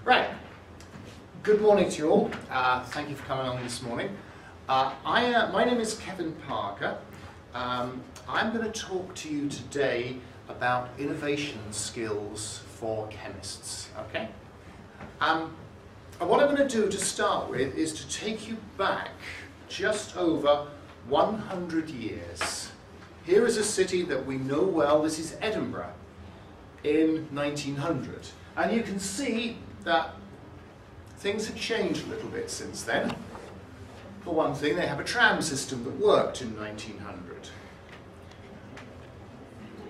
Right. Good morning to you all. Thank you for coming along this morning. My name is Kevin Parker. I'm going to talk to you today about innovation skills for chemists. Okay? And what I'm going to do to start with is to take you back just over 100 years. Here is a city that we know well. This is Edinburgh in 1900. And you can see that things have changed a little bit since then. For one thing, they have a tram system that worked in 1900.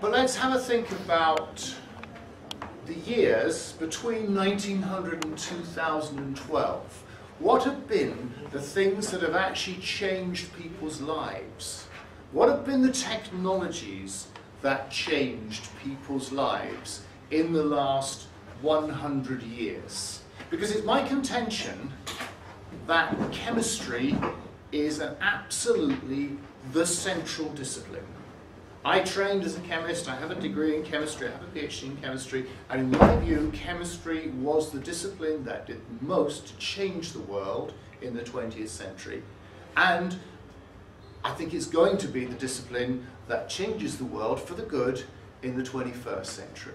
But let's have a think about the years between 1900 and 2012. What have been the things that have actually changed people's lives? What have been the technologies that changed people's lives in the last 100 years? Because it's my contention that chemistry is absolutely the central discipline. I trained as a chemist, I have a degree in chemistry, I have a PhD in chemistry, and in my view, chemistry was the discipline that did most to change the world in the 20th century. And I think it's going to be the discipline that changes the world for the good in the 21st century.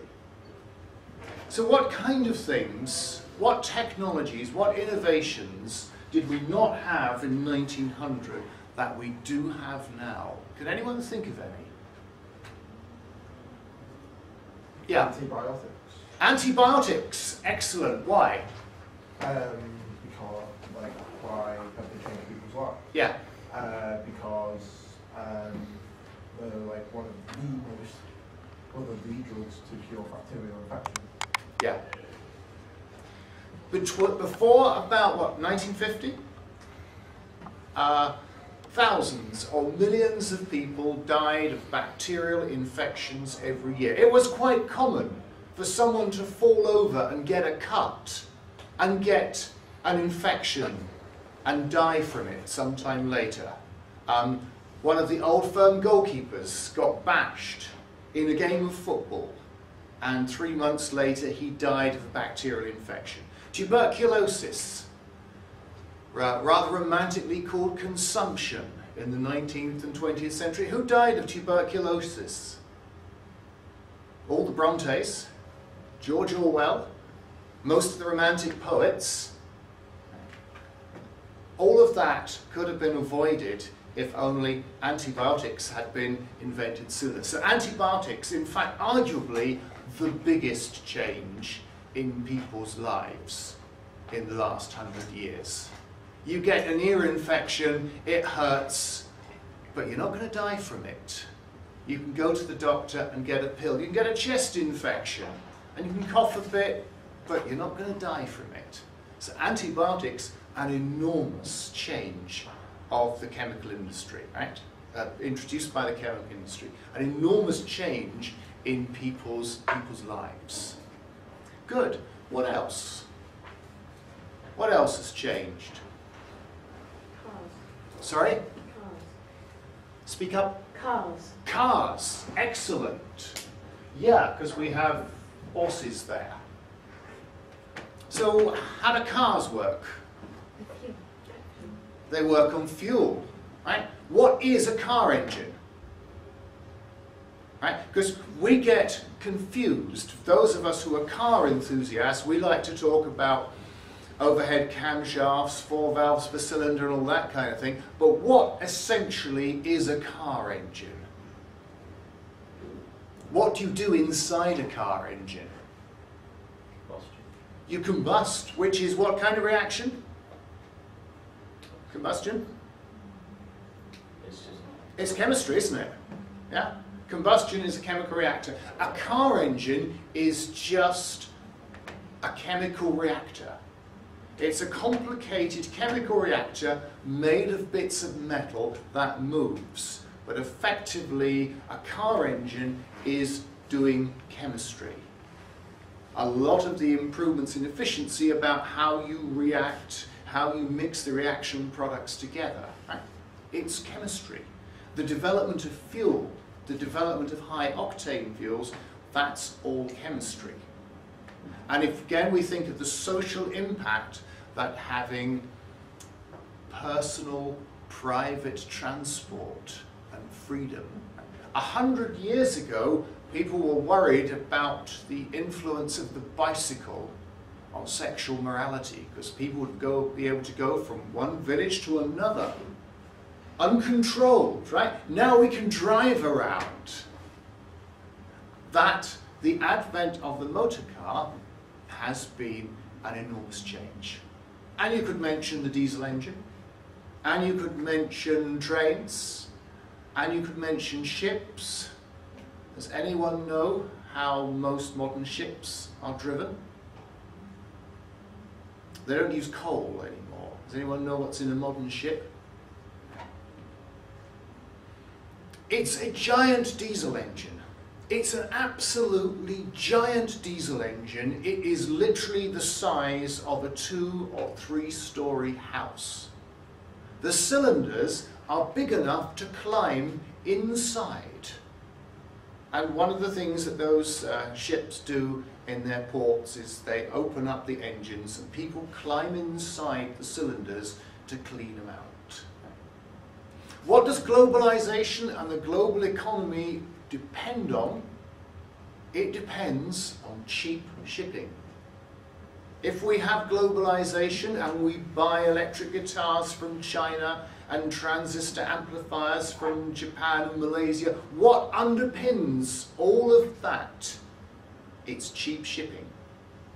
So what kind of things, what technologies, what innovations did we not have in 1900 that we do have now? Can anyone think of any? Yeah. Antibiotics. Antibiotics, excellent. Why? Because, why have they changed people's lives? Yeah. Because they're one of the drugs to cure bacterial infection. Yeah. Before about, what, 1950? Thousands or millions of people died of bacterial infections every year. It was quite common for someone to fall over and get a cut and get an infection and die from it sometime later. One of the old firm goalkeepers got bashed in a game of football, and 3 months later he died of a bacterial infection. Tuberculosis, rather romantically called consumption in the 19th and 20th century. Who died of tuberculosis? All the Brontes, George Orwell, most of the Romantic poets. All of that could have been avoided if only antibiotics had been invented sooner. So antibiotics, in fact, arguably the biggest change in people's lives in the last 100 years. You get an ear infection, it hurts, but you're not going to die from it. You can go to the doctor and get a pill. You can get a chest infection, and you can cough a bit, but you're not going to die from it. So antibiotics, an enormous change of the chemical industry, right? Introduced by the chemical industry. An enormous change in people's lives. Good. What else? What else has changed? Cars. Sorry? Cars. Speak up. Cars. Cars. Excellent. Yeah, because we have horses there. So how do cars work? They work on fuel, right? What is a car engine? Right? Because we get confused. Those of us who are car enthusiasts, we like to talk about overhead camshafts, 4 valves per cylinder and all that kind of thing. But what essentially is a car engine? What do you do inside a car engine? Combustion. You combust, which is what kind of reaction? Combustion? It's chemistry, isn't it? Yeah? Combustion is a chemical reactor. A car engine is just a chemical reactor. It's a complicated chemical reactor made of bits of metal that moves. But effectively, a car engine is doing chemistry. A lot of the improvements in efficiency about how you react, how you mix the reaction products together. Right? It's chemistry. The development of fuel, the development of high octane fuels, that's all chemistry. And if again we think of the social impact that having personal, private transport and freedom. 100 years ago, people were worried about the influence of the bicycle on sexual morality, because people would be able to go from one village to another, uncontrolled, right? Now we can drive around. The advent of the motor car has been an enormous change. And you could mention the diesel engine, and you could mention trains, and you could mention ships. Does anyone know how most modern ships are driven? They don't use coal anymore. Does anyone know what's in a modern ship? It's a giant diesel engine. It's an absolutely giant diesel engine. It is literally the size of a 2- or 3-story house. The cylinders are big enough to climb inside. And one of the things that those ships do in their ports is they open up the engines and people climb inside the cylinders to clean them out. What does globalization and the global economy depend on? It depends on cheap shipping. If we have globalization and we buy electric guitars from China and transistor amplifiers from Japan and Malaysia, what underpins all of that? It's cheap shipping.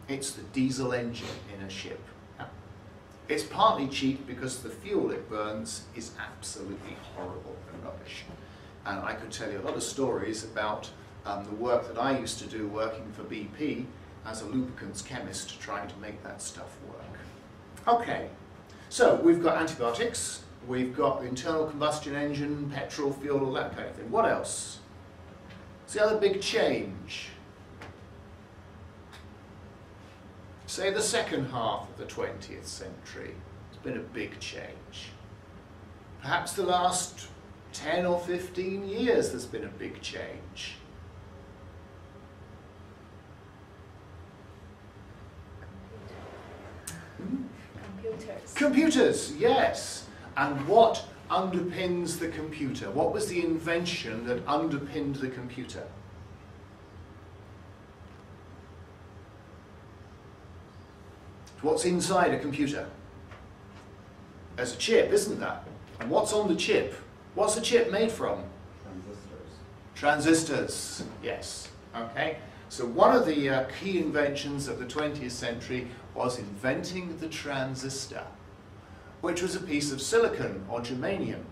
It's the diesel engine in a ship. It's partly cheap because the fuel it burns is absolutely horrible and rubbish. And I could tell you a lot of stories about the work that I used to do working for BP as a lubricants chemist trying to make that stuff work. Okay, so we've got antibiotics, we've got the internal combustion engine, petrol, fuel, all that kind of thing. What else? What's the other big change? Say the second half of the 20th century. It's been a big change. Perhaps the last 10 or 15 years there's been a big change. Computers. Computers, yes. And what underpins the computer? What was the invention that underpinned the computer? What's inside a computer? There's a chip, isn't there? And what's on the chip? What's the chip made from? Transistors. Transistors, yes. Okay. So one of the key inventions of the 20th century was inventing the transistor, which was a piece of silicon or germanium,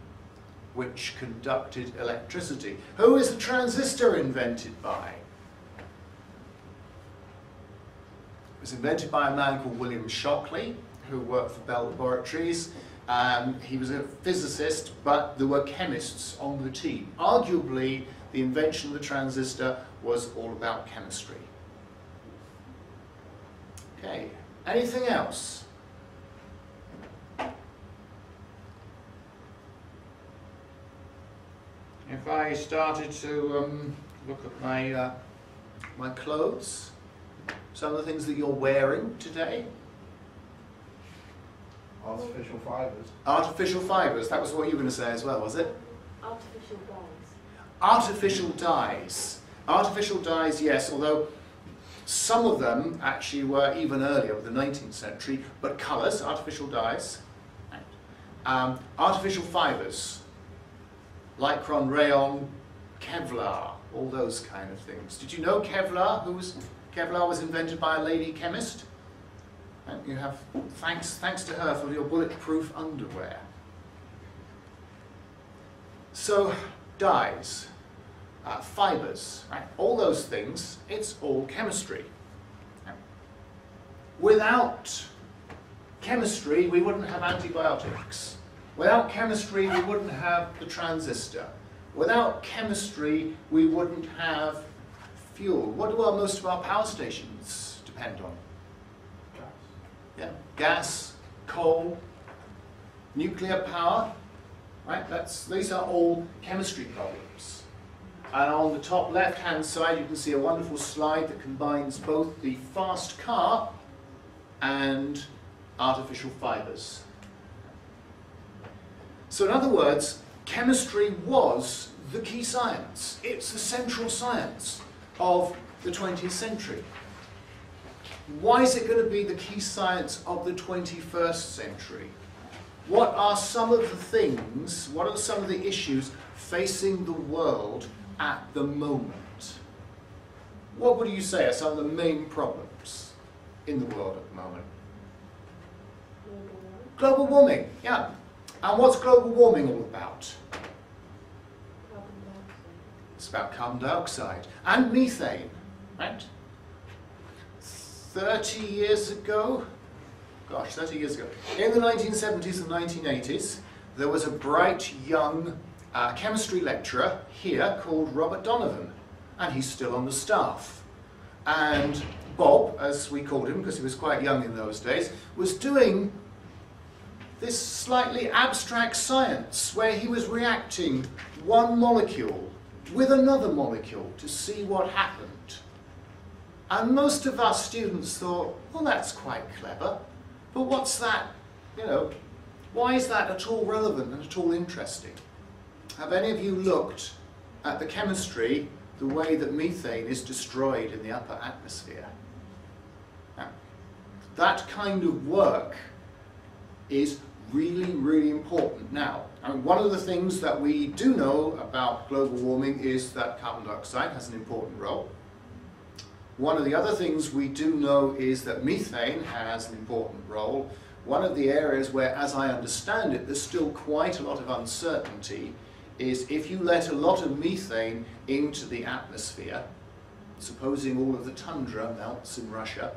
which conducted electricity. Who is the transistor invented by? It was invented by a man called William Shockley, who worked for Bell Laboratories. He was a physicist, but there were chemists on the team. Arguably, the invention of the transistor was all about chemistry. Okay, anything else? If I started to look at my, my clothes, some of the things that you're wearing today. Artificial fibers. Artificial fibers, that was what you were going to say as well, was it? Artificial dyes. Artificial dyes. Artificial dyes, yes, although some of them actually were even earlier, with the 19th century, but colours, artificial dyes. Artificial fibres, Lycron, rayon, Kevlar, all those kind of things. Did you know Kevlar? Kevlar was invented by a lady chemist. And you have thanks to her for your bulletproof underwear. So dyes, fibres, right? All those things, it's all chemistry. Without chemistry, we wouldn't have antibiotics. Without chemistry, we wouldn't have the transistor. Without chemistry, we wouldn't have fuel. What do most of our power stations depend on? Gas. Yeah, gas, coal, nuclear power, right? These are all chemistry problems. And on the top left-hand side, you can see a wonderful slide that combines both the fast car and artificial fibers. So in other words, chemistry was the key science. It's the central science of the 20th century. Why is it going to be the key science of the 21st century? What are some of the things, what are some of the issues facing the world at the moment? What would you say are some of the main problems in the world at the moment? Global warming, yeah. And what's global warming all about? It's about carbon dioxide and methane, right? 30 years ago, gosh, 30 years ago, in the 1970s and 1980s, there was a bright young chemistry lecturer here called Robert Donovan, and he's still on the staff. And Bob, as we called him because he was quite young in those days, was doing this slightly abstract science where he was reacting one molecule with another molecule to see what happened. And most of us students thought, well, that's quite clever, but what's that, you know, why is that at all relevant and at all interesting? Have any of you looked at the chemistry, the way that methane is destroyed in the upper atmosphere? Now, that kind of work is really, really important now. I mean, one of the things that we do know about global warming is that carbon dioxide has an important role. One of the other things we do know is that methane has an important role. One of the areas where, as I understand it, there's still quite a lot of uncertainty is if you let a lot of methane into the atmosphere, supposing all of the tundra melts in Russia,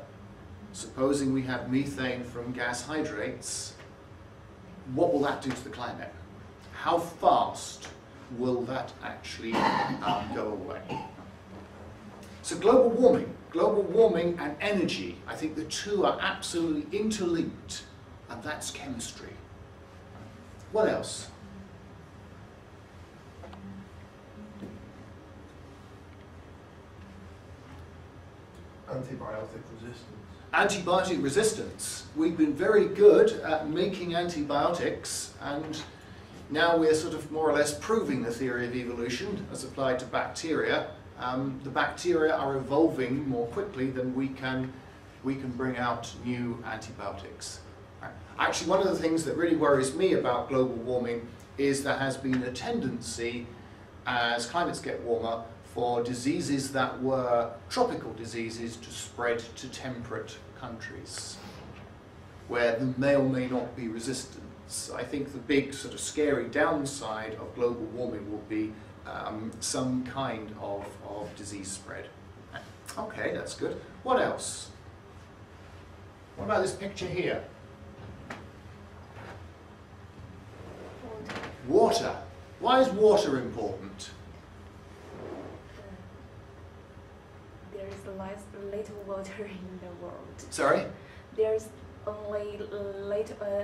supposing we have methane from gas hydrates, what will that do to the climate? How fast will that actually go away? So global warming and energy, I think the two are absolutely interlinked, and that's chemistry. What else? Antibiotic resistance. Antibiotic resistance. We've been very good at making antibiotics, and now we're sort of more or less proving the theory of evolution as applied to bacteria. The bacteria are evolving more quickly than we can bring out new antibiotics. Actually, one of the things that really worries me about global warming is there has been a tendency, as climates get warmer, for diseases that were tropical diseases to spread to temperate countries, where there may or may not be resistance. I think the big sort of scary downside of global warming will be some kind of disease spread. Okay, that's good. What else? What about this picture here? Water. Why is water important? There is little water in the world. Sorry? There's only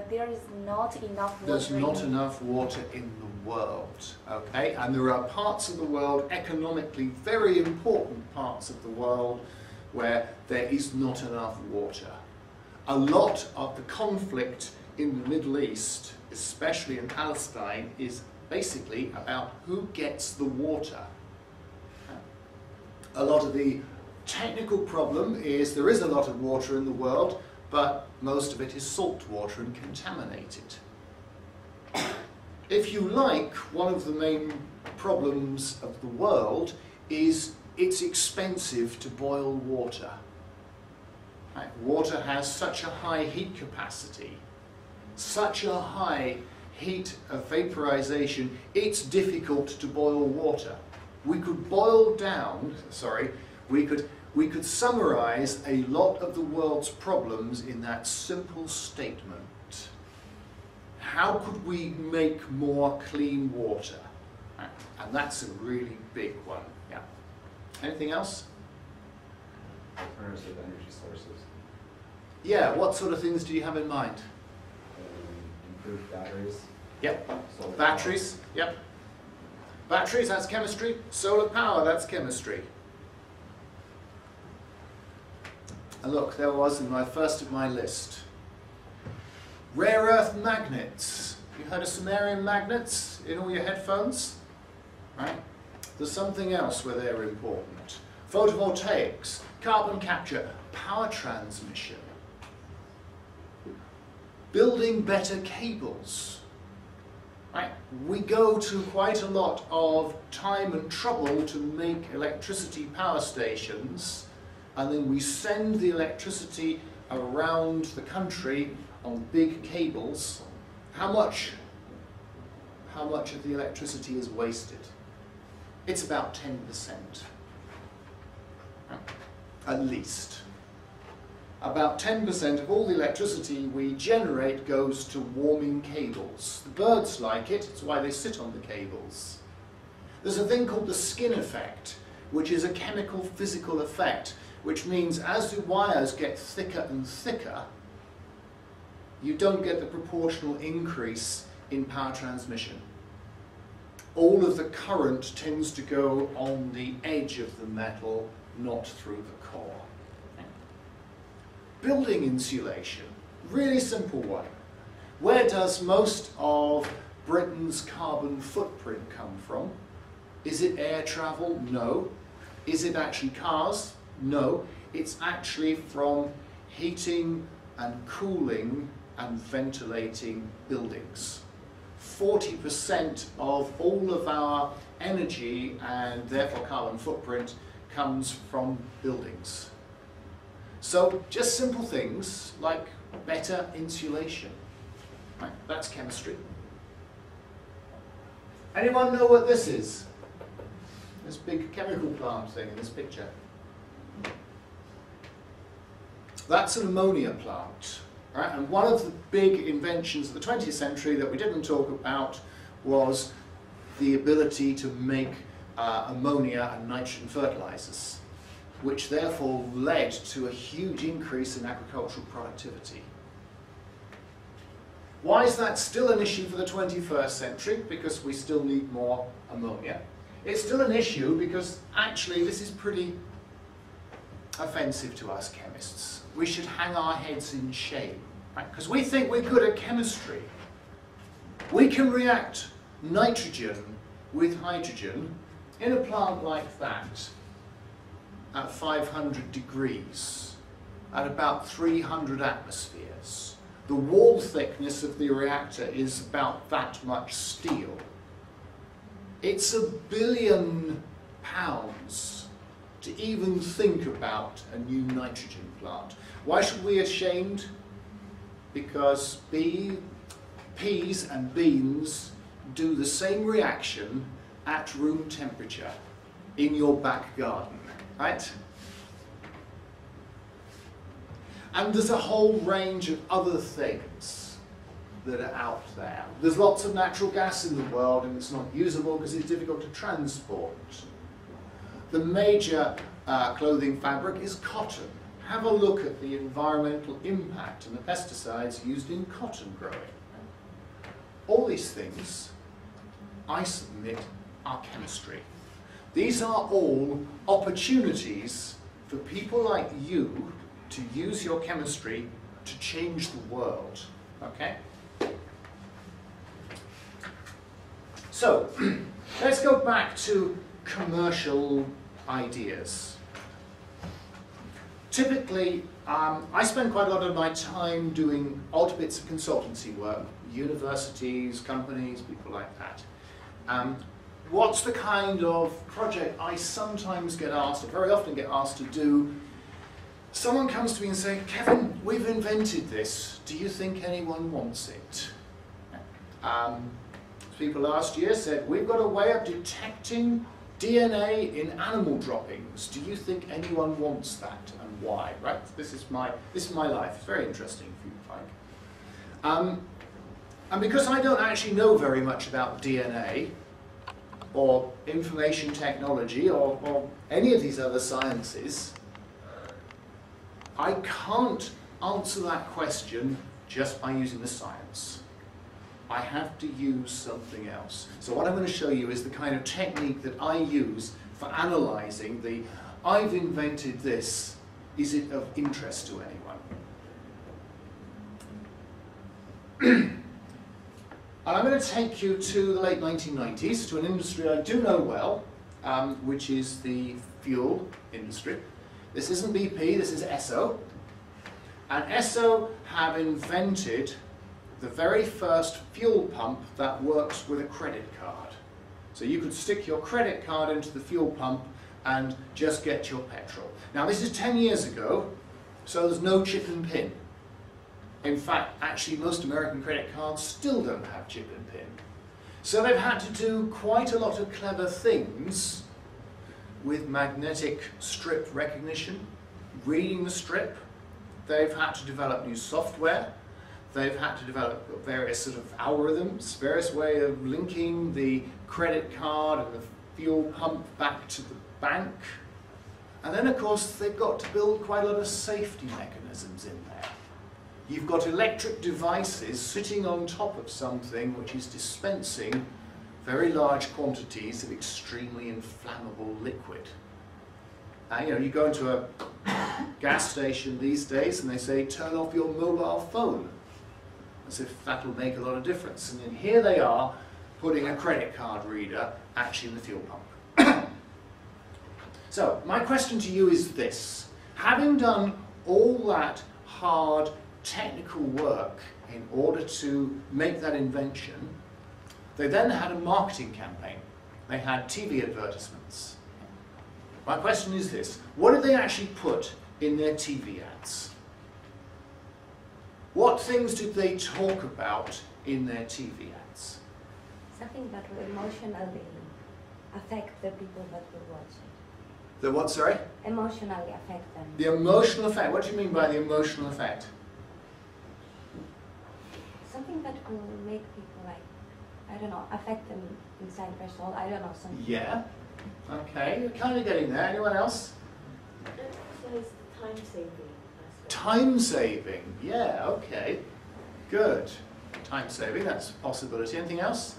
there is not enough water. There's not enough water in the world, okay? And there are parts of the world, economically very important parts of the world, where there is not enough water. A lot of the conflict in the Middle East, especially in Palestine, is basically about who gets the water. A lot of the technical problem is there is a lot of water in the world, but most of it is salt water and contaminated. If you like, one of the main problems of the world is it's expensive to boil water. Right? Water has such a high heat capacity, such a high heat of vaporization, it's difficult to boil water. We could boil down, we could summarize a lot of the world's problems in that simple statement. How could we make more clean water? And that's a really big one. Yeah. Anything else? Alternative energy sources. Yeah, what sort of things do you have in mind? Improved batteries. Yep. Solar Batteries. Yep. Batteries, that's chemistry. Solar power, that's chemistry. And look, there was in my first of my list. Rare earth magnets. You heard of samarium magnets in all your headphones? Right? There's something else where they're important. Photovoltaics, carbon capture, power transmission. Building better cables. Right? We go to quite a lot of time and trouble to make electricity power stations, and then we send the electricity around the country on big cables. How much of the electricity is wasted? It's about 10%, at least. About 10% of all the electricity we generate goes to warming cables. The birds like it, it's why they sit on the cables. There's a thing called the skin effect, which is a chemical physical effect, which means as the wires get thicker and thicker, you don't get the proportional increase in power transmission. All of the current tends to go on the edge of the metal, not through the core. Building insulation, really simple one. Where does most of Britain's carbon footprint come from? Is it air travel? No. Is it actually cars? No. It's actually from heating and cooling and ventilating buildings. 40% of all of our energy and therefore carbon footprint comes from buildings. So just simple things like better insulation. Right? That's chemistry. Anyone know what this is? This big chemical plant thing in this picture. That's an ammonia plant. Right? And one of the big inventions of the 20th century that we didn't talk about was the ability to make ammonia and nitrogen fertilizers, which therefore led to a huge increase in agricultural productivity. Why is that still an issue for the 21st century? Because we still need more ammonia. It's still an issue because actually this is pretty offensive to us chemists. We should hang our heads in shame, right? Because we think we're good at chemistry. We can react nitrogen with hydrogen in a plant like that at 500 degrees, at about 300 atmospheres. The wall thickness of the reactor is about that much steel. It's £1 billion to even think about a new nitrogen plant. Why should we be ashamed? Because peas and beans do the same reaction at room temperature in your back garden, right? And there's a whole range of other things that are out there. There's lots of natural gas in the world and it's not usable because it's difficult to transport. The major clothing fabric is cotton. Have a look at the environmental impact and the pesticides used in cotton growing. All these things, I submit, are chemistry. These are all opportunities for people like you to use your chemistry to change the world, okay? So, let's go back to commercial ideas. Typically, I spend quite a lot of my time doing odd bits of consultancy work, universities, companies, people like that. What's the kind of project I sometimes get asked, or very often get asked to do? Someone comes to me and says, Kevin, we've invented this. Do you think anyone wants it? People last year said, we've got a way of detecting DNA in animal droppings. Do you think anyone wants that, and why? Right? This is my life. It's very interesting, if you like. And because I don't actually know very much about DNA, or information technology, or any of these other sciences, I can't answer that question just by using the science. I have to use something else. So what I'm going to show you is the kind of technique that I use for analysing the I've invented this, is it of interest to anyone? And I'm going to take you to the late 1990s, to an industry I do know well, which is the fuel industry. This isn't BP, this is Esso. And Esso have invented the very first fuel pump that works with a credit card. So you could stick your credit card into the fuel pump and just get your petrol. Now this is 10 years ago, so there's no chip and pin. In fact, actually most American credit cards still don't have chip and pin. So they've had to do quite a lot of clever things with magnetic strip recognition, reading the strip. They've had to develop new software. They've had to develop various sort of algorithms, various way of linking the credit card and the fuel pump back to the bank. And then of course they've got to build quite a lot of safety mechanisms in there. You've got electric devices sitting on top of something which is dispensing very large quantities of extremely inflammable liquid. And you know, you go into a gas station these days and they say, turn off your mobile phone. As if that'll make a lot of difference. And then here they are, putting a credit card reader actually in the fuel pump. So, my question to you is this. Having done all that hard technical work in order to make that invention, they then had a marketing campaign. They had TV advertisements. My question is this. What did they actually put in their TV ads? What things did they talk about in their TV ads? Something that will emotionally affect the people that will watch it. The what, sorry? Emotionally affect them. The emotional effect. What do you mean by the emotional effect? Something that will make people, like, I don't know, affect them inside their soul. I don't know, something. Yeah. Okay, you're kind of getting there. Anyone else? So it's time saving. Time saving. Yeah, okay. Good. Time saving, that's a possibility. Anything else?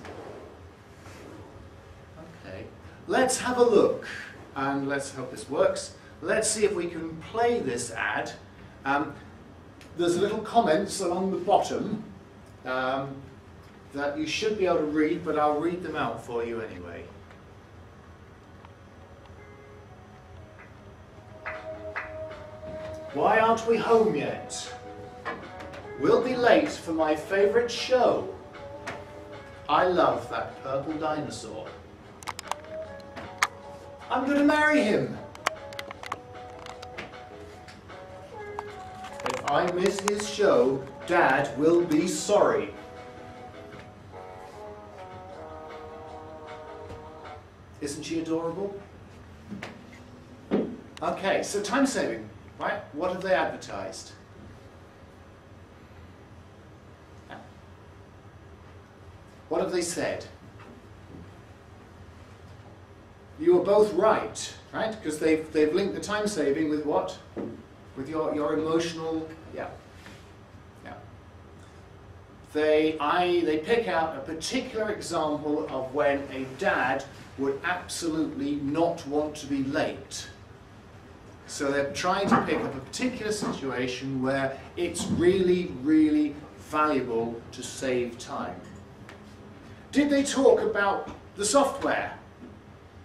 Okay. Let's have a look. And let's hope this works. Let's see if we can play this ad. There's little comments along the bottom that you should be able to read, but I'll read them out for you anyway. Why aren't we home yet? We'll be late for my favourite show. I love that purple dinosaur. I'm going to marry him. If I miss his show, Dad will be sorry. Isn't she adorable? Okay, so time saving. Right? What have they advertised? What have they said? You were both right? Because they've linked the time saving with what? With your emotional, yeah. They pick out a particular example of when a dad would absolutely not want to be late. So they're trying to pick up a particular situation where it's really, really valuable to save time. Did they talk about the software?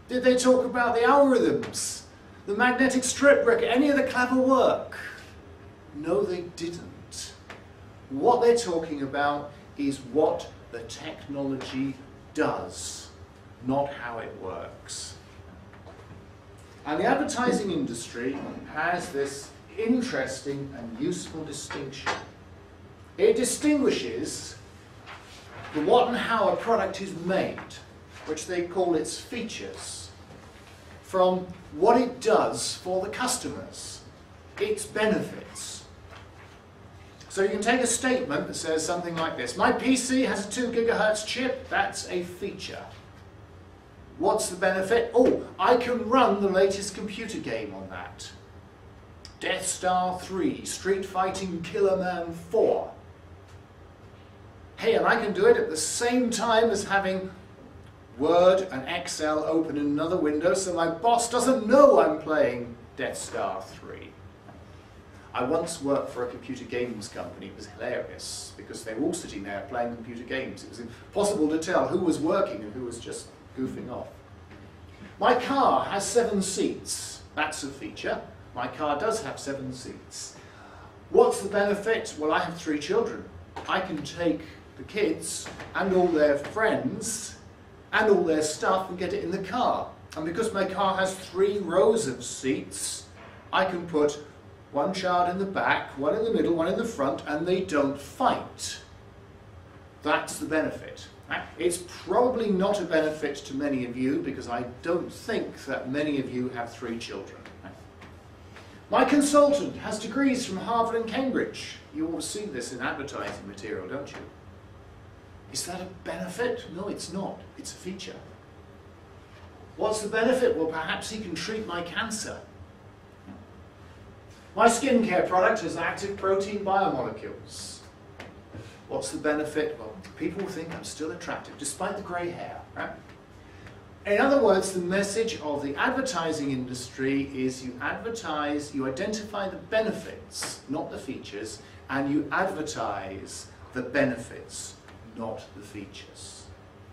Did they talk about the algorithms? The magnetic strip record? Any of the clever work? No, they didn't. What they're talking about is what the technology does, not how it works. And the advertising industry has this interesting and useful distinction. It distinguishes the what and how a product is made, which they call its features, from what it does for the customers, its benefits. So you can take a statement that says something like this: my PC has a 2 gigahertz chip, that's a feature. What's the benefit? Oh, I can run the latest computer game on that. Death Star 3, Street Fighting Killer Man 4. Hey, and I can do it at the same time as having Word and Excel open in another window, so my boss doesn't know I'm playing Death Star 3. I once worked for a computer games company. It was hilarious because they were all sitting there playing computer games. It was impossible to tell who was working and who was just goofing off. My car has 7 seats. That's a feature. My car does have 7 seats. What's the benefit? Well, I have 3 children. I can take the kids and all their friends and all their stuff and get it in the car. And because my car has 3 rows of seats, I can put one child in the back, one in the middle, one in the front, and they don't fight. That's the benefit. It's probably not a benefit to many of you because I don't think that many of you have 3 children. My consultant has degrees from Harvard and Cambridge. You all see this in advertising material, don't you? Is that a benefit? No, it's not. It's a feature. What's the benefit? Well, perhaps he can treat my cancer. My skincare product has active protein biomolecules. What's the benefit? Well, people think I'm still attractive, despite the grey hair. Right? In other words, the message of the advertising industry is you advertise, you identify the benefits, not the features, and you advertise the benefits, not the features.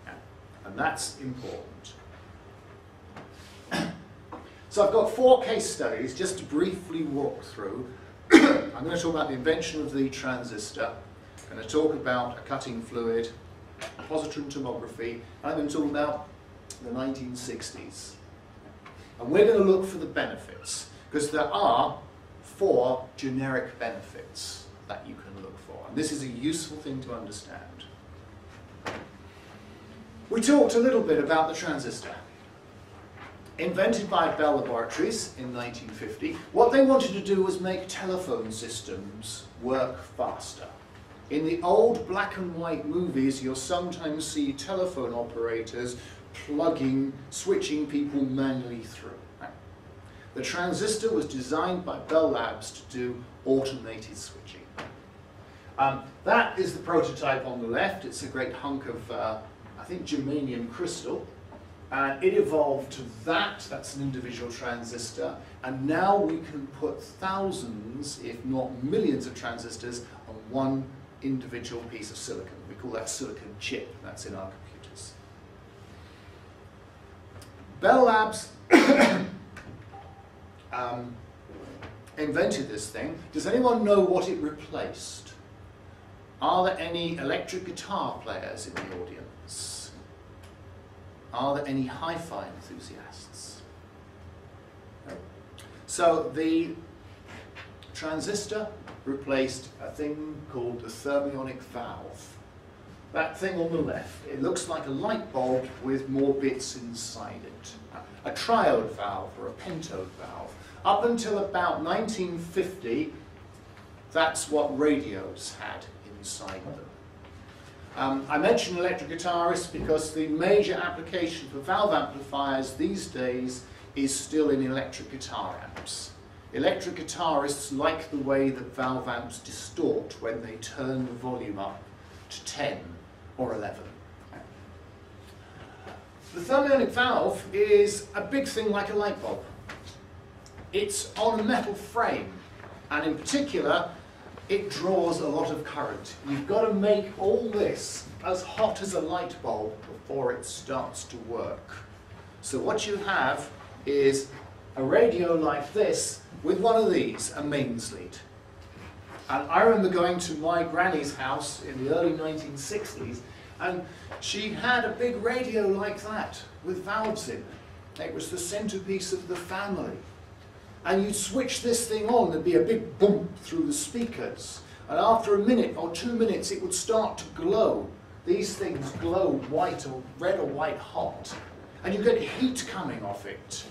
Yeah. And that's important. So I've got 4 case studies just to briefly walk through. I'm going to talk about the invention of the transistor. I'm going to talk about a cutting fluid, positron tomography, and I'm going to talk about the 1960s. And we're going to look for the benefits, because there are 4 generic benefits that you can look for. And this is a useful thing to understand. We talked a little bit about the transistor. Invented by Bell Laboratories in 1950, what they wanted to do was make telephone systems work faster. In the old black and white movies, you'll sometimes see telephone operators switching people manually through. The transistor was designed by Bell Labs to do automated switching. That is the prototype on the left. It's a great hunk of, I think, germanium crystal. And it evolved to that. That's an individual transistor. And now we can put thousands, if not millions of transistors on one individual piece of silicon. We call that silicon chip. That's in our computers. Bell Labs invented this thing. Does anyone know what it replaced? Are there any electric guitar players in the audience? Are there any hi-fi enthusiasts? No. So the transistor replaced a thing called the thermionic valve. That thing on the left, it looks like a light bulb with more bits inside it. A triode valve or a pentode valve. Up until about 1950, that's what radios had inside them. I mention electric guitarists because the major application for valve amplifiers these days is still in electric guitar amps. Electric guitarists like the way that valve amps distort when they turn the volume up to 10 or 11. The thermionic valve is a big thing like a light bulb. It's on a metal frame, and in particular, it draws a lot of current. You've got to make all this as hot as a light bulb before it starts to work. So what you have is a radio like this with one of these, a mains lead. And I remember going to my granny's house in the early 1960s, and she had a big radio like that with valves in. It was the centerpiece of the family. And you'd switch this thing on, there'd be a big boom through the speakers. And after a minute or 2 minutes, it would start to glow. These things glow white or red or white hot. And you get heat coming off it.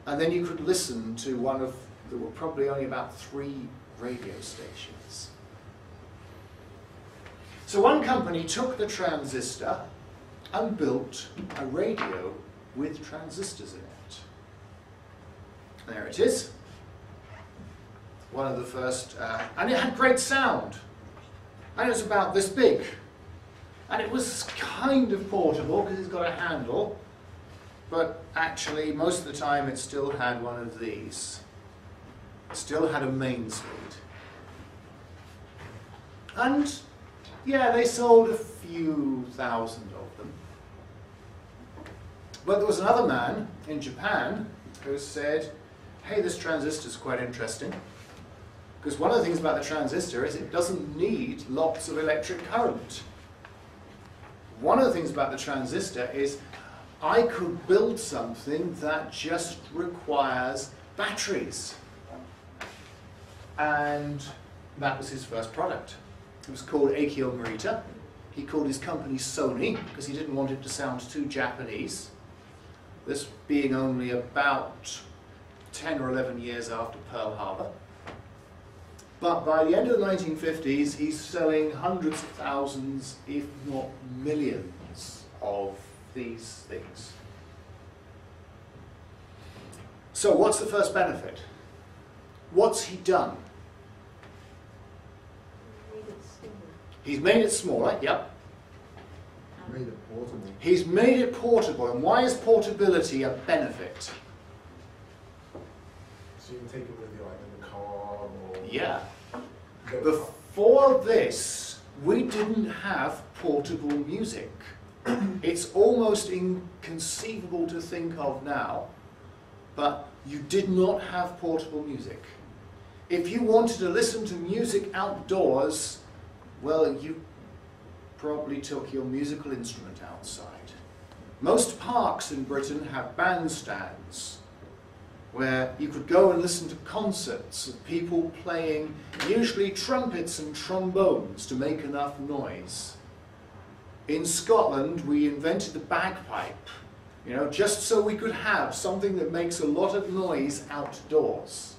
And then you could listen to one of, there were probably only about 3 radio stations. So one company took the transistor and built a radio with transistors in it. There it is. One of the first, and it had great sound. And it was about this big. And it was kind of portable because it's got a handle, but actually most of the time it still had one of these. It still had a mains lead. And yeah, they sold a few thousand of them. But there was another man in Japan who said, hey, this transistor is quite interesting. Because one of the things about the transistor is it doesn't need lots of electric current. One of the things about the transistor is I could build something that just requires batteries. And that was his first product. It was called Akio Morita. He called his company Sony because he didn't want it to sound too Japanese. This being only about 10 or 11 years after Pearl Harbor. But by the end of the 1950s, he's selling hundreds of thousands, if not millions, of these things. So what's the first benefit? What's he done? Made it smaller. He's made it smaller, yep. Made it portable. He's made it portable, and why is portability a benefit? So you can take it with you like in the car or... Yeah. Go Before this, we didn't have portable music. It's almost inconceivable to think of now, but you did not have portable music. If you wanted to listen to music outdoors, well, you probably took your musical instrument outside. Most parks in Britain have bandstands where you could go and listen to concerts of people playing usually trumpets and trombones to make enough noise. In Scotland, we invented the bagpipe, you know, just so we could have something that makes a lot of noise outdoors.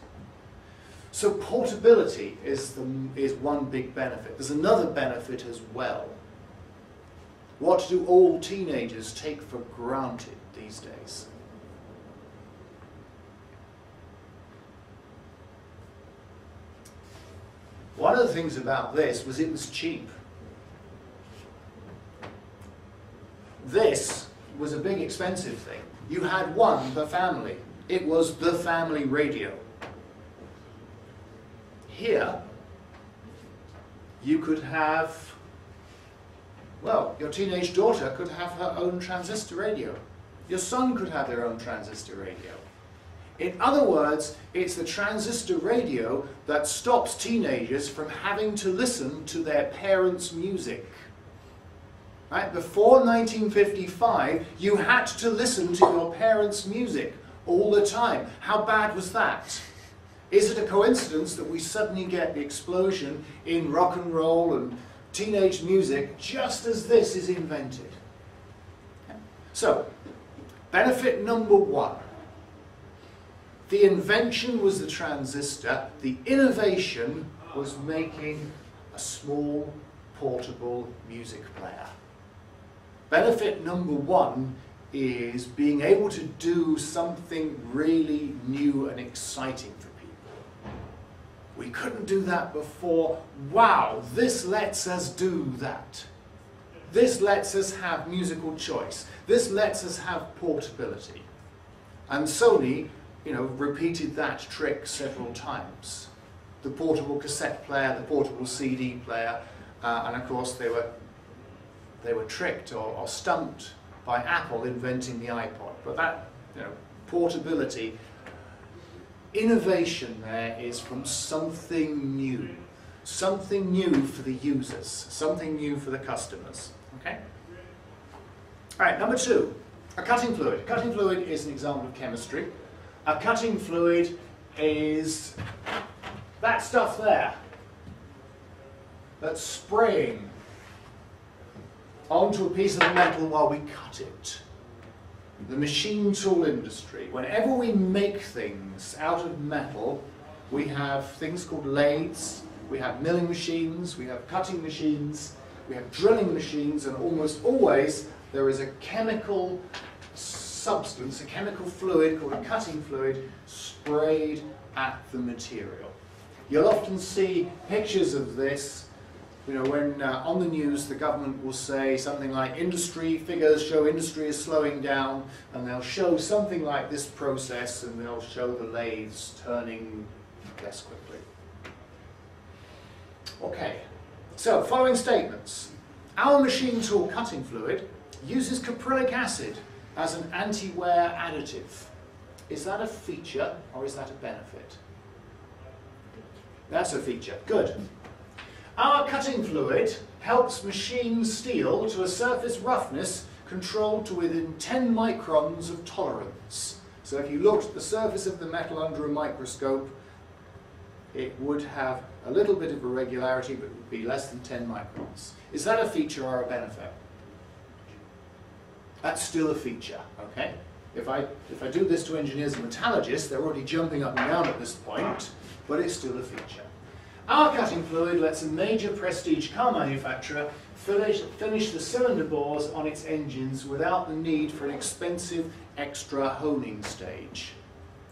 So portability is one big benefit. There's another benefit as well. What do all teenagers take for granted these days? One of the things about this was it was cheap. This was a big expensive thing. You had one per family. It was the family radio. Here, you could have, well, your teenage daughter could have her own transistor radio. Your son could have their own transistor radio. In other words, it's the transistor radio that stops teenagers from having to listen to their parents' music. Right? Before 1955, you had to listen to your parents' music all the time. How bad was that? Is it a coincidence that we suddenly get the explosion in rock and roll and teenage music just as this is invented? So, benefit number one. The invention was the transistor. The innovation was making a small, portable music player. Benefit number one is being able to do something really new and exciting for people. We couldn't do that before. Wow, this lets us do that. This lets us have musical choice. This lets us have portability. And Sony, you know, repeated that trick several times. The portable cassette player, the portable CD player, and of course they were tricked or stumped by Apple inventing the iPod. But that, you know, portability, innovation there is from something new for the users, something new for the customers. Okay. All right, number two, a cutting fluid. A cutting fluid is an example of chemistry. A cutting fluid is that stuff there that's spraying onto a piece of metal while we cut it. The machine tool industry, whenever we make things out of metal, we have things called lathes, we have milling machines, we have cutting machines, we have drilling machines, and almost always there is a chemical substance, a chemical fluid called a cutting fluid, sprayed at the material. You'll often see pictures of this You know, when on the news the government will say something like industry figures show industry is slowing down, and they'll show something like this process, and they'll show the lathes turning less quickly. Okay, so following statements. Our machine tool cutting fluid uses caprylic acid as an anti-wear additive. Is that a feature or is that a benefit? That's a feature. Good. Our cutting fluid helps machine steel to a surface roughness controlled to within 10 microns of tolerance. So if you looked at the surface of the metal under a microscope, it would have a little bit of irregularity, but it would be less than 10 microns. Is that a feature or a benefit? That's still a feature, okay? If I do this to engineers and metallurgists, they're already jumping up and down at this point, but it's still a feature. Our cutting fluid lets a major prestige car manufacturer finish the cylinder bores on its engines without the need for an expensive extra honing stage.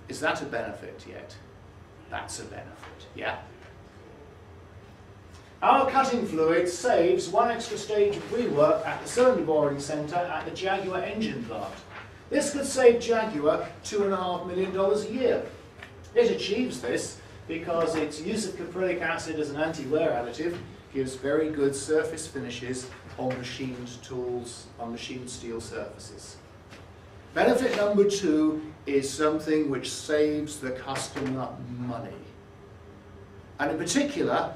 Is that a benefit yet? That's a benefit, yeah? Our cutting fluid saves one extra stage of rework at the cylinder boring centre at the Jaguar engine plant. This could save Jaguar $2.5 million a year. It achieves this because its use of caprylic acid as an anti-wear additive gives very good surface finishes on machined tools, on machined steel surfaces. Benefit number 2 is something which saves the customer money. And in particular,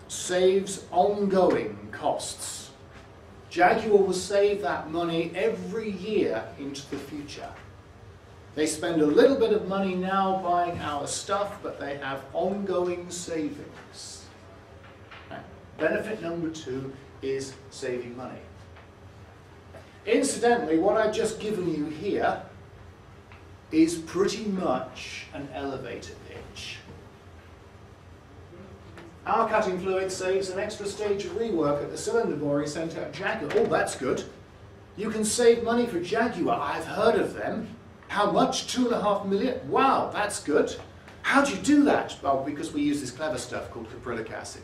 saves ongoing costs. Jaguar will save that money every year into the future. They spend a little bit of money now buying our stuff, but they have ongoing savings. Right. Benefit number 2 is saving money. Incidentally, what I've just given you here is pretty much an elevator pitch. Our cutting fluid saves an extra stage of rework at the cylinder boring centre at Jaguar. Oh, that's good. You can save money for Jaguar. I've heard of them. How much? $2.5 million? Wow, that's good. How do you do that? Well, because we use this clever stuff called caprylic acid.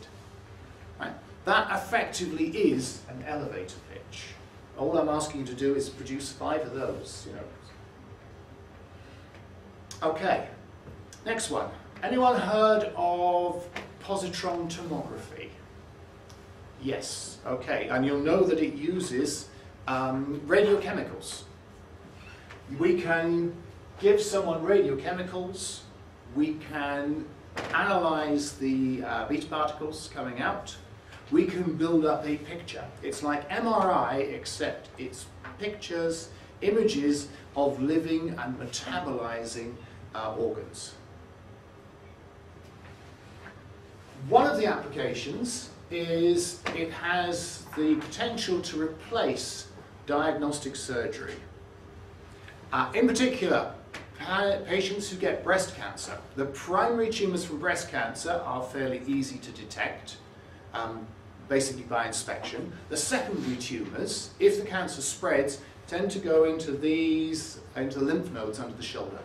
Right? That effectively is an elevator pitch. All I'm asking you to do is produce 5 of those. You know. Okay, next one. Anyone heard of positron tomography? Yes, okay, and you'll know that it uses radiochemicals. We can give someone radiochemicals, we can analyze the beta particles coming out, we can build up a picture. It's like MRI, except it's pictures, images of living and metabolizing organs. One of the applications is it has the potential to replace diagnostic surgery. In particular, patients who get breast cancer. The primary tumours from breast cancer are fairly easy to detect, basically by inspection. The secondary tumours, if the cancer spreads, tend to go into the lymph nodes under the shoulder.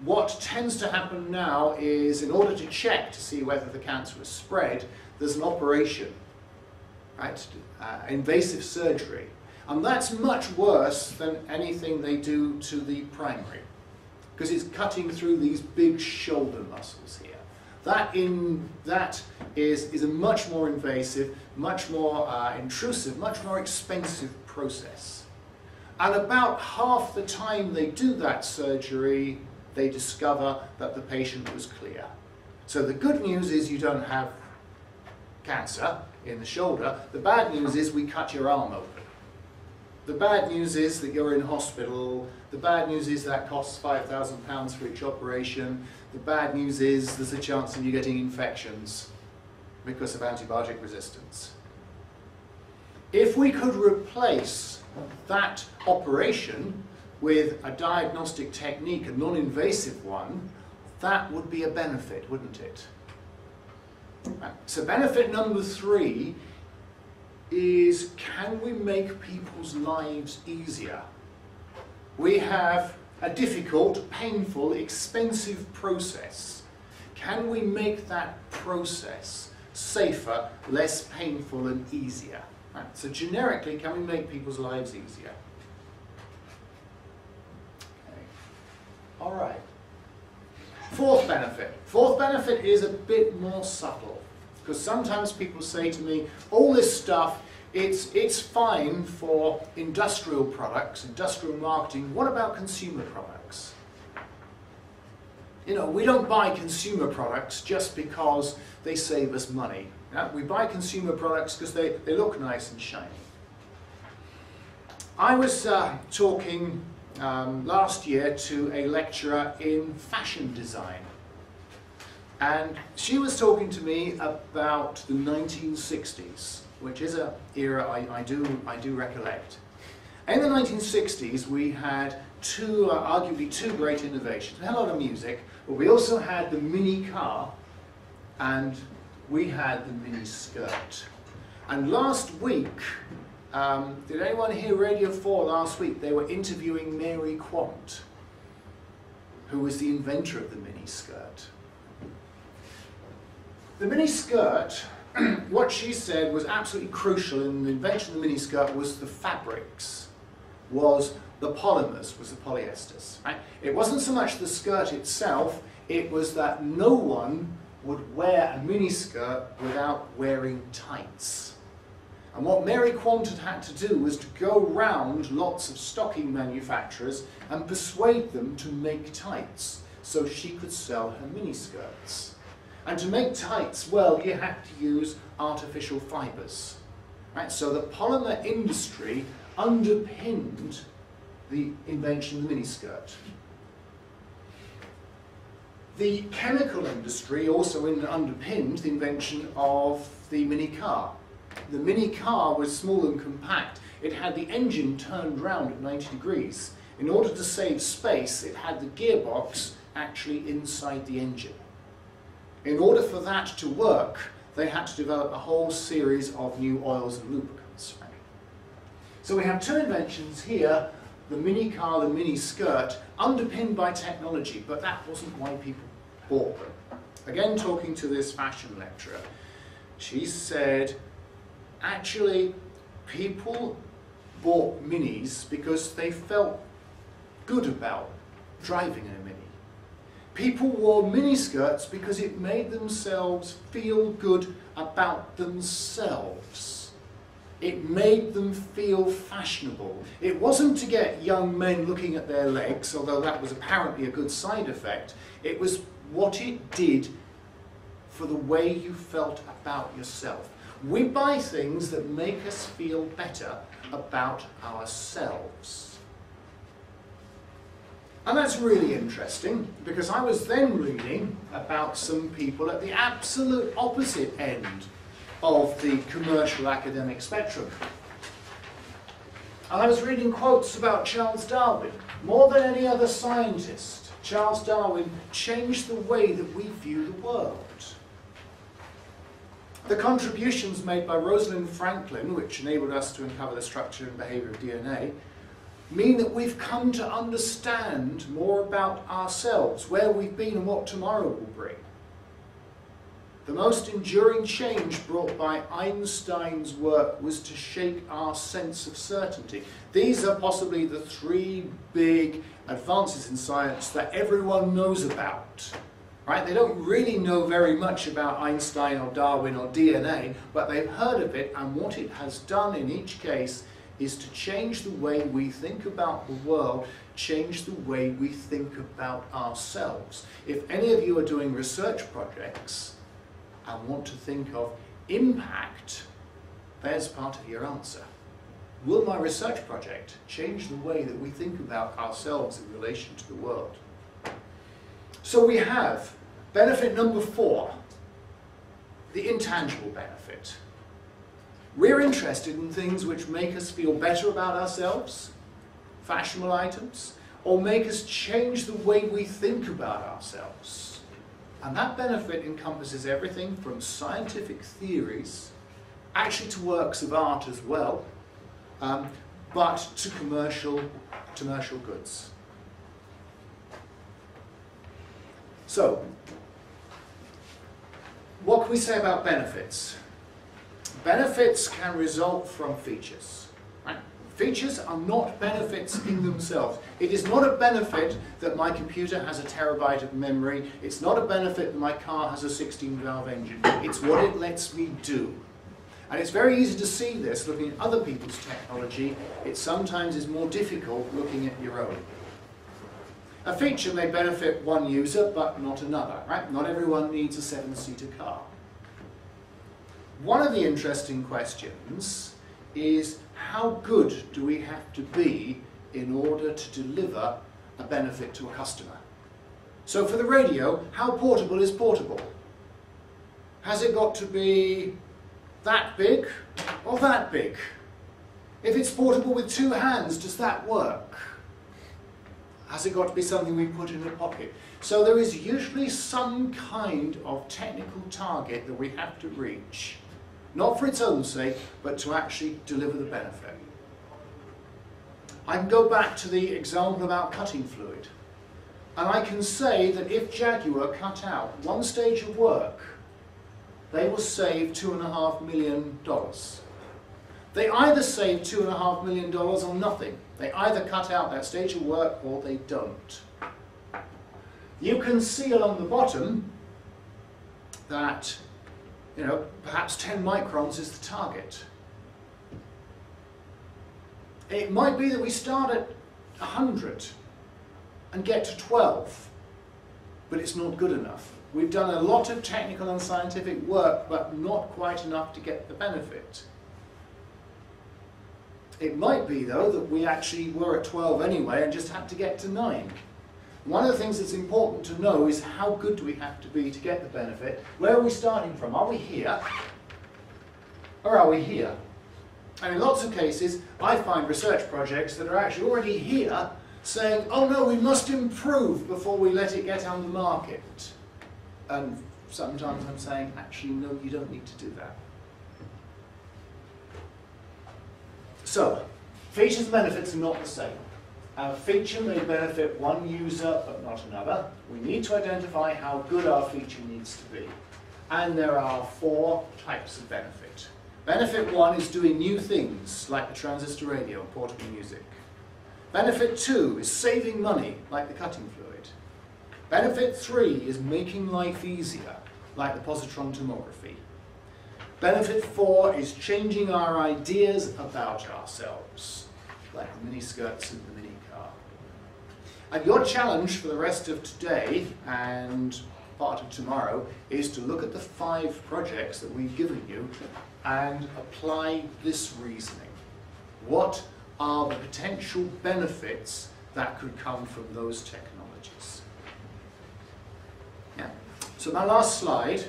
What tends to happen now is, in order to check to see whether the cancer has spread, there's an operation, right? Invasive surgery. And that's much worse than anything they do to the primary, because it's cutting through these big shoulder muscles here. That is a much more invasive, much more intrusive, much more expensive process. And about half the time they do that surgery, they discover that the patient was clear. So the good news is you don't have cancer in the shoulder. The bad news is we cut your arm open. The bad news is that you're in hospital. The bad news is that costs £5,000 for each operation. The bad news is there's a chance of you getting infections because of antibiotic resistance. If we could replace that operation with a diagnostic technique, a non-invasive one, that would be a benefit, wouldn't it? Right. So benefit number 3 is, can we make people's lives easier? We have a difficult, painful, expensive process. Can we make that process safer, less painful and easier. Right? So generically, can we make people's lives easier? Okay. All right. Fourth benefit. Fourth benefit is a bit more subtle, because sometimes people say to me, all this stuff, it's fine for industrial products, industrial marketing. What about consumer products? You know, we don't buy consumer products just because they save us money. Yeah? We buy consumer products because they look nice and shiny. I was talking last year to a lecturer in fashion design. And she was talking to me about the 1960s, which is an era I do recollect. In the 1960s, we had arguably two great innovations. We had a lot of music, but we also had the mini car, and we had the mini skirt. And last week, did anyone hear Radio 4 last week? They were interviewing Mary Quant, who was the inventor of the mini skirt. The mini skirt, what she said was absolutely crucial in the invention of the mini skirt was the fabrics, was the polymers, was the polyesters. Right? It wasn't so much the skirt itself, it was that no one would wear a mini skirt without wearing tights. And what Mary Quant had to do was to go round lots of stocking manufacturers and persuade them to make tights so she could sell her mini skirts. And to make tights, well, you had to use artificial fibres. Right? So the polymer industry underpinned the invention of the miniskirt. The chemical industry also underpinned the invention of the mini car. The mini car was small and compact. It had the engine turned round at 90 degrees. In order to save space, it had the gearbox actually inside the engine. In order for that to work, they had to develop a whole series of new oils and lubricants. Right? So we have two inventions here, the mini car, the mini skirt, underpinned by technology, but that wasn't why people bought them. Again, talking to this fashion lecturer, she said, actually, people bought minis because they felt good about driving in a mini. People wore miniskirts because it made themselves feel good about themselves. It made them feel fashionable. It wasn't to get young men looking at their legs, although that was apparently a good side effect. It was what it did for the way you felt about yourself. We buy things that make us feel better about ourselves. And that's really interesting, because I was then reading about some people at the absolute opposite end of the commercial academic spectrum. And I was reading quotes about Charles Darwin. More than any other scientist, Charles Darwin changed the way that we view the world. The contributions made by Rosalind Franklin, which enabled us to uncover the structure and behaviour of DNA, mean that we've come to understand more about ourselves, where we've been and what tomorrow will bring. The most enduring change brought by Einstein's work was to shake our sense of certainty. These are possibly the three big advances in science that everyone knows about. Right? They don't really know very much about Einstein or Darwin or DNA, but they've heard of it, and what it has done in each case is to change the way we think about the world, change the way we think about ourselves. If any of you are doing research projects and want to think of impact, there's part of your answer. Will my research project change the way that we think about ourselves in relation to the world? So we have benefit number 4, the intangible benefit. We're interested in things which make us feel better about ourselves, fashionable items, or make us change the way we think about ourselves. And that benefit encompasses everything from scientific theories, actually to works of art as well, but to commercial goods. What can we say about benefits? Benefits can result from features. Right? Features are not benefits in themselves. It is not a benefit that my computer has a terabyte of memory. It's not a benefit that my car has a 16-valve engine. It's what it lets me do. And it's very easy to see this looking at other people's technology. It sometimes is more difficult looking at your own. A feature may benefit one user, but not another, right? Not everyone needs a 7-seater car. One of the interesting questions is, how good do we have to be in order to deliver a benefit to a customer? So for the radio, how portable is portable? Has it got to be that big or that big? If it's portable with 2 hands, does that work? Has it got to be something we put in a pocket? So there is usually some kind of technical target that we have to reach, not for its own sake, but to actually deliver the benefit. I can go back to the example about cutting fluid, and I can say that if Jaguar cut out one stage of work, they will save $2.5 million. They either save $2.5 million or nothing. They either cut out that stage of work or they don't. You can see along the bottom that, perhaps 10 microns is the target. It might be that we start at 100 and get to 12, but it's not good enough. We've done a lot of technical and scientific work, but not quite enough to get the benefit. It might be, though, that we actually were at 12 anyway and just had to get to 9. One of the things that's important to know is how good do we have to be to get the benefit? Where are we starting from? Are we here? Or are we here? And in lots of cases, I find research projects that are actually already here saying, oh no, we must improve before we let it get on the market. And sometimes I'm saying, actually, no, you don't need to do that. So, features and benefits are not the same. A feature may benefit one user, but not another. We need to identify how good our feature needs to be. And there are 4 types of benefit. Benefit 1 is doing new things, like the transistor radio and portable music. Benefit 2 is saving money, like the cutting fluid. Benefit 3 is making life easier, like the positron tomography. Benefit 4 is changing our ideas about ourselves, like the miniskirts and the mini car. And your challenge for the rest of today and part of tomorrow is to look at the 5 projects that we've given you and apply this reasoning. What are the potential benefits that could come from those technologies? Yeah. So my last slide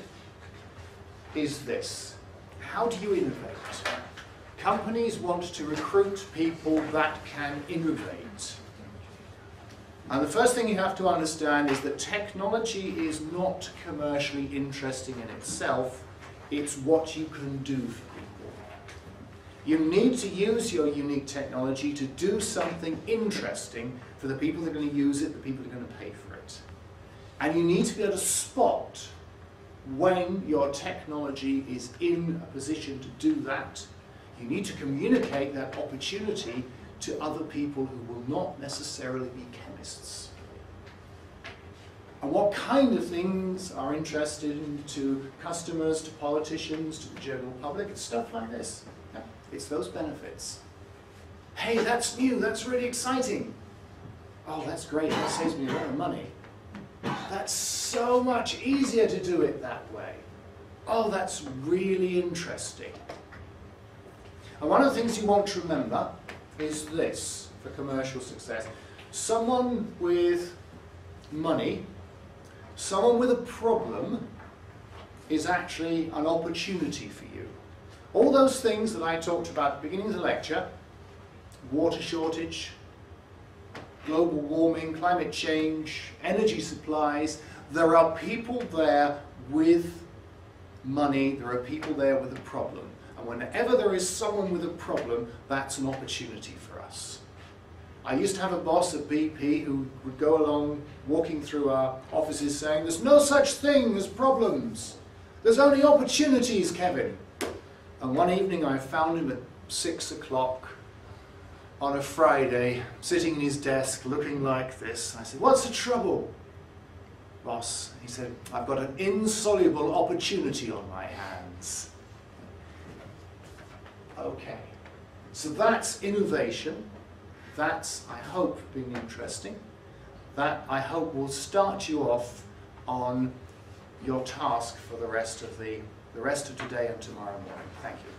is this. How do you innovate? Companies want to recruit people that can innovate. And the first thing you have to understand is that technology is not commercially interesting in itself, it's what you can do for people. You need to use your unique technology to do something interesting for the people that are going to use it, the people that are going to pay for it. And you need to be able to spot when your technology is in a position to do that. You need to communicate that opportunity to other people who will not necessarily be chemists. And what kind of things are interesting to customers, to politicians, to the general public? It's stuff like this. Yeah, it's those benefits. Hey, that's new, that's really exciting. Oh, that's great, that saves me a lot of money. That's so much easier to do it that way. Oh, that's really interesting. And one of the things you want to remember is this for commercial success. Someone with money, someone with a problem is actually an opportunity for you. All those things that I talked about at the beginning of the lecture, water shortage, global warming, climate change, energy supplies, there are people there with money, there are people there with a problem. And whenever there is someone with a problem, that's an opportunity for us. I used to have a boss at BP who would go along walking through our offices saying, there's no such thing as problems. There's only opportunities, Kevin. And one evening I found him at 6 o'clock on a Friday, sitting in his desk, looking like this. I said, "What's the trouble, Ross?" He said, "I've got an insoluble opportunity on my hands." Okay, so that's innovation. That's, I hope, being interesting. That, I hope, will start you off on your task for the rest of today and tomorrow morning. Thank you.